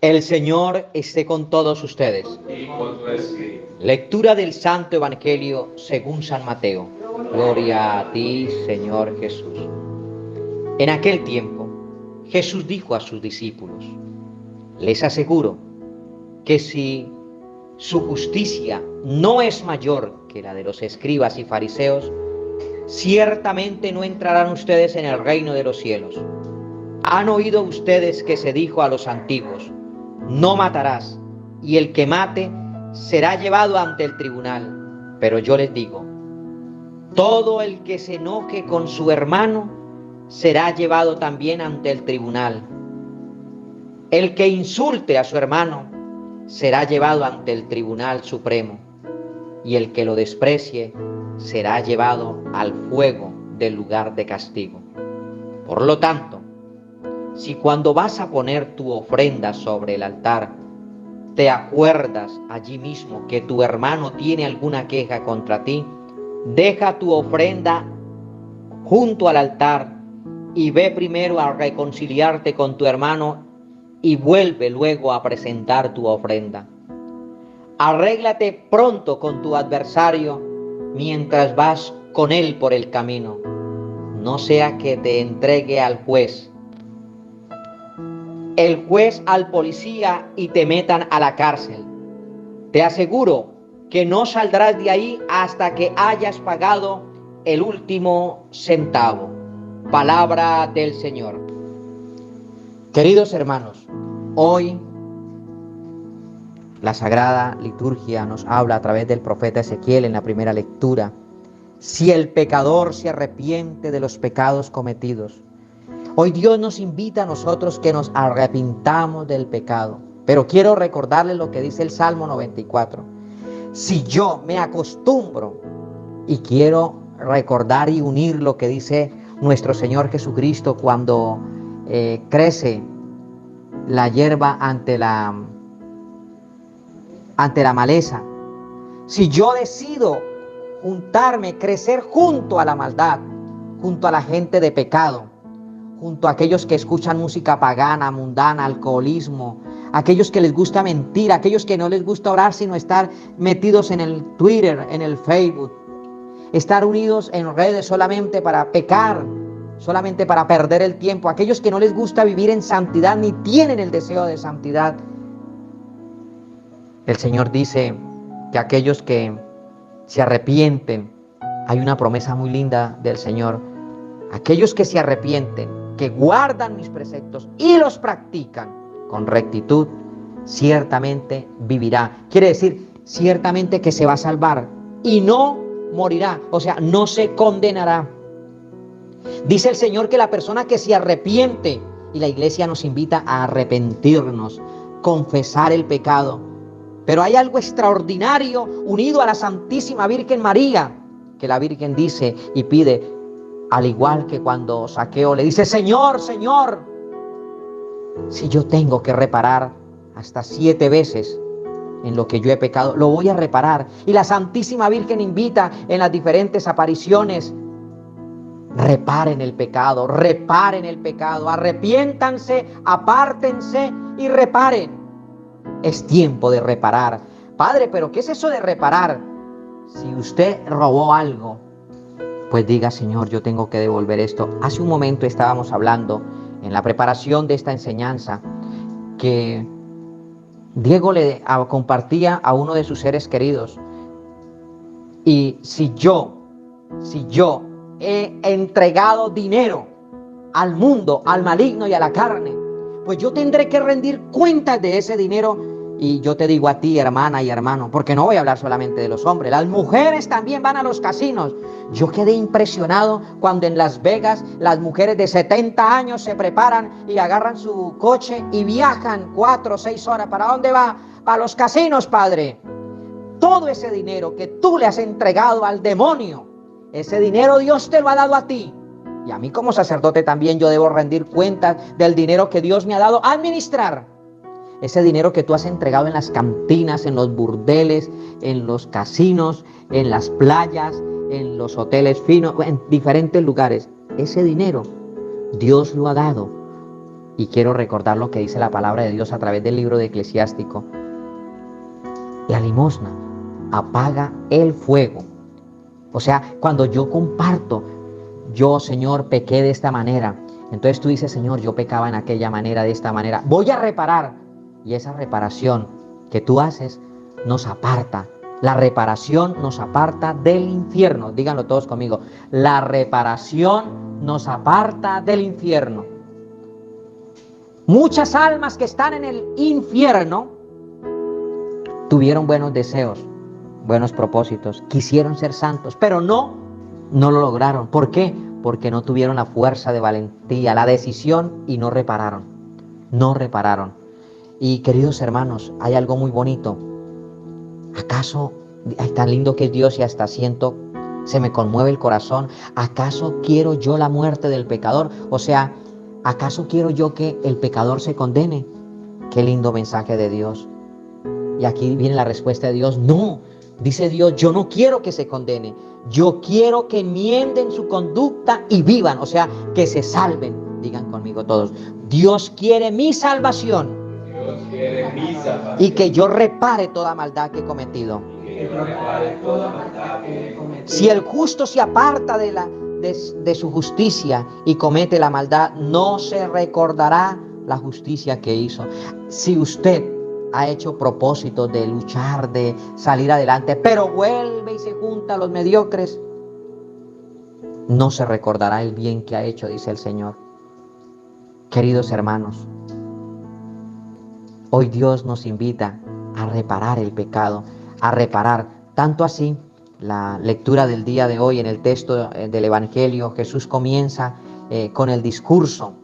El Señor esté con todos ustedes. Y con tu espíritu. Lectura del Santo Evangelio según San Mateo. Gloria a ti, Señor Jesús. En aquel tiempo, Jesús dijo a sus discípulos: les aseguro que si su justicia no es mayor que la de los escribas y fariseos, ciertamente no entrarán ustedes en el reino de los cielos. Han oído ustedes que se dijo a los antiguos: no matarás, y el que mate será llevado ante el tribunal. Pero yo les digo, todo el que se enoje con su hermano será llevado también ante el tribunal. El que insulte a su hermano será llevado ante el tribunal supremo, y el que lo desprecie será llevado al fuego del lugar de castigo. Por lo tanto, si cuando vas a poner tu ofrenda sobre el altar, te acuerdas allí mismo que tu hermano tiene alguna queja contra ti, deja tu ofrenda junto al altar y ve primero a reconciliarte con tu hermano y vuelve luego a presentar tu ofrenda. Arréglate pronto con tu adversario mientras vas con él por el camino, no sea que te entregue al juez, el juez al policía y te metan a la cárcel. Te aseguro que no saldrás de ahí hasta que hayas pagado el último centavo. Palabra del Señor. Queridos hermanos, hoy la Sagrada Liturgia nos habla a través del profeta Ezequiel en la primera lectura. Si el pecador se arrepiente de los pecados cometidos, hoy Dios nos invita a nosotros que nos arrepintamos del pecado. Pero quiero recordarles lo que dice el Salmo 94. Si yo me acostumbro, y quiero recordar y unir lo que dice nuestro Señor Jesucristo cuando crece la hierba ante la maleza. Si yo decido juntarme, crecer junto a la maldad, junto a la gente de pecado, junto a aquellos que escuchan música pagana, mundana, alcoholismo, aquellos que les gusta mentir, aquellos que no les gusta orar sino estar metidos en el Twitter, en el Facebook, estar unidos en redes solamente para pecar, solamente para perder el tiempo, aquellos que no les gusta vivir en santidad ni tienen el deseo de santidad. El Señor dice que aquellos que se arrepienten, hay una promesa muy linda del Señor: aquellos que se arrepienten, que guardan mis preceptos y los practican con rectitud, ciertamente vivirá. Quiere decir, ciertamente que se va a salvar y no morirá, o sea, no se condenará. Dice el Señor que la persona que se arrepiente, y la Iglesia nos invita a arrepentirnos, confesar el pecado. Pero hay algo extraordinario unido a la Santísima Virgen María, que la Virgen dice y pide, al igual que cuando Zaqueo le dice: Señor, Señor, si yo tengo que reparar hasta 7 veces en lo que yo he pecado, lo voy a reparar. Y la Santísima Virgen invita en las diferentes apariciones: reparen el pecado, arrepiéntanse, apártense y reparen. Es tiempo de reparar. Padre, ¿pero qué es eso de reparar? Si usted robó algo, pues diga: Señor, yo tengo que devolver esto. Hace un momento estábamos hablando en la preparación de esta enseñanza que Diego le compartía a uno de sus seres queridos. Y si yo he entregado dinero al mundo, al maligno y a la carne, pues yo tendré que rendir cuentas de ese dinero. Y yo te digo a ti, hermana y hermano, porque no voy a hablar solamente de los hombres, las mujeres también van a los casinos. Yo quedé impresionado cuando en Las Vegas las mujeres de 70 años se preparan y agarran su coche y viajan 4 o 6 horas. ¿Para dónde va? A los casinos, Padre. Todo ese dinero que tú le has entregado al demonio, ese dinero Dios te lo ha dado a ti. Y a mí como sacerdote también yo debo rendir cuentas del dinero que Dios me ha dado a administrar. Ese dinero que tú has entregado en las cantinas, en los burdeles, en los casinos, en las playas, en los hoteles finos, en diferentes lugares. Ese dinero Dios lo ha dado Y quiero recordar lo que dice la palabra de Dios a través del libro de Eclesiástico. La limosna apaga el fuego. O sea, cuando yo comparto, yo, Señor, pequé de esta manera. Entonces tú dices, Señor, yo pecaba en aquella manera, de esta manera. Voy a reparar. Y esa reparación que tú haces nos aparta. La reparación nos aparta del infierno. Díganlo todos conmigo. La reparación nos aparta del infierno. Muchas almas que están en el infierno tuvieron buenos deseos, buenos propósitos, quisieron ser santos, pero no lo lograron. ¿Por qué? Porque no tuvieron la fuerza de valentía, la decisión y no repararon. No repararon. Y queridos hermanos, hay algo muy bonito. ¿Acaso es tan lindo que es Dios y hasta siento, se me conmueve el corazón? ¿Acaso quiero yo la muerte del pecador? O sea, ¿acaso quiero yo que el pecador se condene? Qué lindo mensaje de Dios. Y aquí viene la respuesta de Dios. No, dice Dios, yo no quiero que se condene. Yo quiero que enmienden su conducta y vivan, o sea, que se salven. Digan conmigo todos, Dios quiere mi salvación. Dios quiere mi salvación. Y que yo repare toda maldad que he cometido. Si el justo se aparta de su justicia y comete la maldad, no se recordará la justicia que hizo. Si usted ha hecho propósitos de luchar, de salir adelante, pero vuelve y se junta a los mediocres, no se recordará el bien que ha hecho, dice el Señor. Queridos hermanos, hoy Dios nos invita a reparar el pecado, a reparar. Tanto así, la lectura del día de hoy en el texto del Evangelio, Jesús comienza con el discurso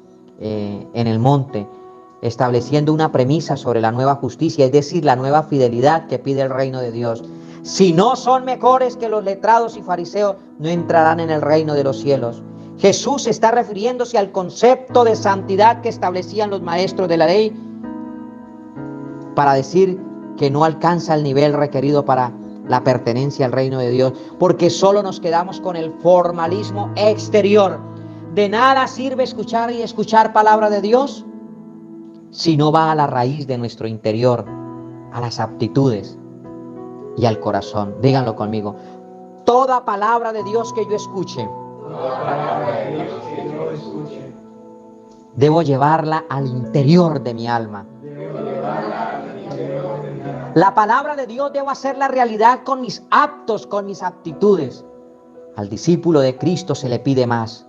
en el monte, estableciendo una premisa sobre la nueva justicia, es decir, la nueva fidelidad que pide el reino de Dios. Si no son mejores que los letrados y fariseos, no entrarán en el reino de los cielos. Jesús está refiriéndose al concepto de santidad que establecían los maestros de la ley para decir que no alcanza el nivel requerido para la pertenencia al reino de Dios, porque solo nos quedamos con el formalismo exterior. De nada sirve escuchar y escuchar palabra de Dios si no va a la raíz de nuestro interior, a las aptitudes y al corazón. Díganlo conmigo. Toda palabra de Dios que yo escuche, debo llevarla al interior de mi alma. La palabra de Dios debo hacerla realidad con mis actos, con mis aptitudes. Al discípulo de Cristo se le pide más.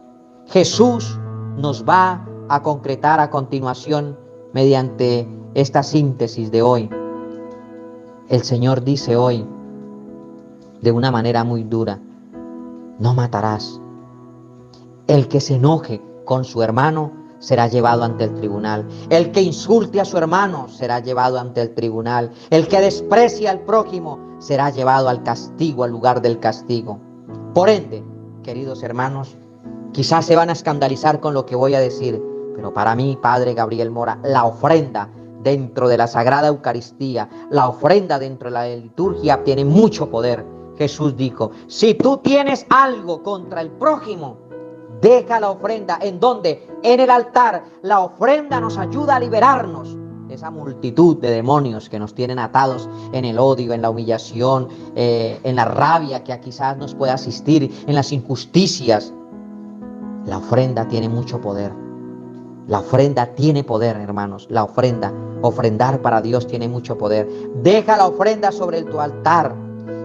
Jesús nos va a concretar a continuación mediante esta síntesis de hoy. El Señor dice hoy de una manera muy dura: no matarás. El que se enoje con su hermano será llevado ante el tribunal. El que insulte a su hermano será llevado ante el tribunal. El que desprecie al prójimo será llevado al castigo, al lugar del castigo. Por ende, queridos hermanos, quizás se van a escandalizar con lo que voy a decir, pero para mí, Padre Gabriel Mora, la ofrenda dentro de la Sagrada Eucaristía, la ofrenda dentro de la liturgia tiene mucho poder. Jesús dijo: si tú tienes algo contra el prójimo, deja la ofrenda. ¿En dónde? En el altar. La ofrenda nos ayuda a liberarnos de esa multitud de demonios que nos tienen atados en el odio, en la humillación, en la rabia que quizás nos pueda asistir, en las injusticias. La ofrenda tiene mucho poder. La ofrenda tiene poder, hermanos. La ofrenda, ofrendar para Dios tiene mucho poder. Deja la ofrenda sobre tu altar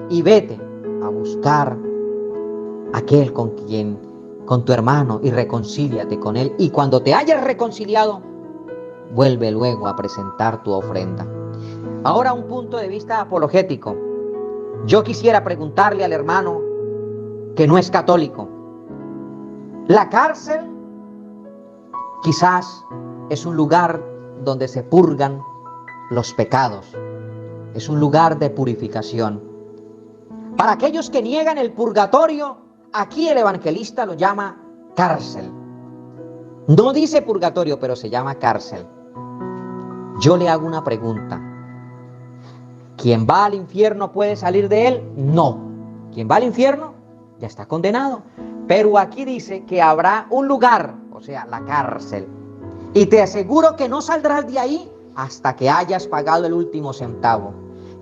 y vete a buscar aquel con tu hermano, y reconcíliate con él. Y cuando te hayas reconciliado, vuelve luego a presentar tu ofrenda. Ahora, un punto de vista apologético. Yo quisiera preguntarle al hermano que no es católico: la cárcel quizás es un lugar donde se purgan los pecados, es un lugar de purificación. Para aquellos que niegan el purgatorio, aquí el evangelista lo llama cárcel. No dice purgatorio, pero se llama cárcel. Yo le hago una pregunta: ¿quién va al infierno puede salir de él? No. ¿Quién va al infierno ya está condenado? Pero aquí dice que habrá un lugar, o sea, la cárcel, Y te aseguro que no saldrás de ahí hasta que hayas pagado el último centavo.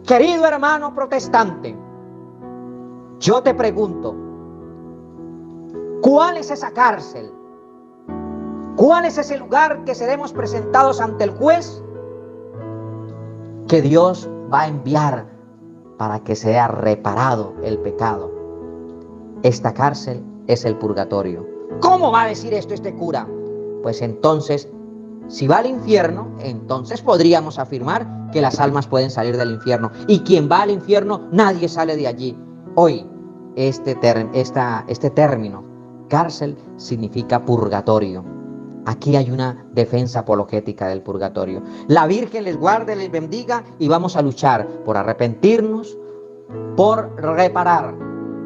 Querido hermano protestante, yo te pregunto, ¿cuál es esa cárcel? ¿Cuál es ese lugar que seremos presentados ante el juez que Dios va a enviar para que sea reparado el pecado? Esta cárcel es el purgatorio. ¿Cómo va a decir esto este cura? Pues entonces, si va al infierno, entonces podríamos afirmar que las almas pueden salir del infierno. Y quien va al infierno, nadie sale de allí. Hoy, este término, cárcel, significa purgatorio. Aquí hay una defensa apologética del purgatorio. La Virgen les guarde, les bendiga y vamos a luchar por arrepentirnos, por reparar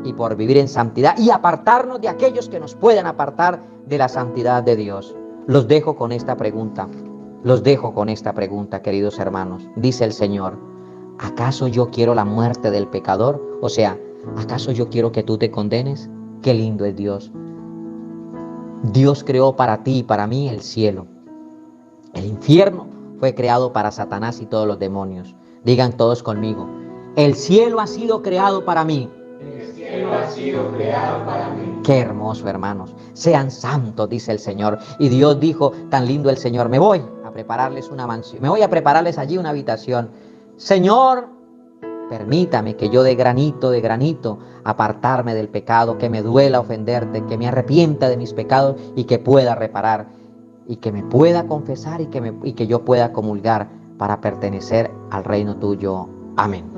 y por vivir en santidad y apartarnos de aquellos que nos puedan apartar de la santidad de Dios. Los dejo con esta pregunta. Los dejo con esta pregunta, queridos hermanos. Dice el Señor, ¿acaso yo quiero la muerte del pecador? O sea, ¿acaso yo quiero que tú te condenes? Qué lindo es Dios. Dios creó para ti y para mí el cielo. El infierno fue creado para Satanás y todos los demonios. Digan todos conmigo, el cielo ha sido creado para mí. El cielo ha sido creado para mí. Qué hermoso, hermanos. Sean santos, dice el Señor. Y Dios dijo, tan lindo el Señor, me voy a prepararles una mansión, me voy a prepararles allí una habitación. Señor, permítame que yo de granito apartarme del pecado, que me duela ofenderte, que me arrepienta de mis pecados y que pueda reparar y que me pueda confesar y que yo pueda comulgar para pertenecer al reino tuyo. Amén.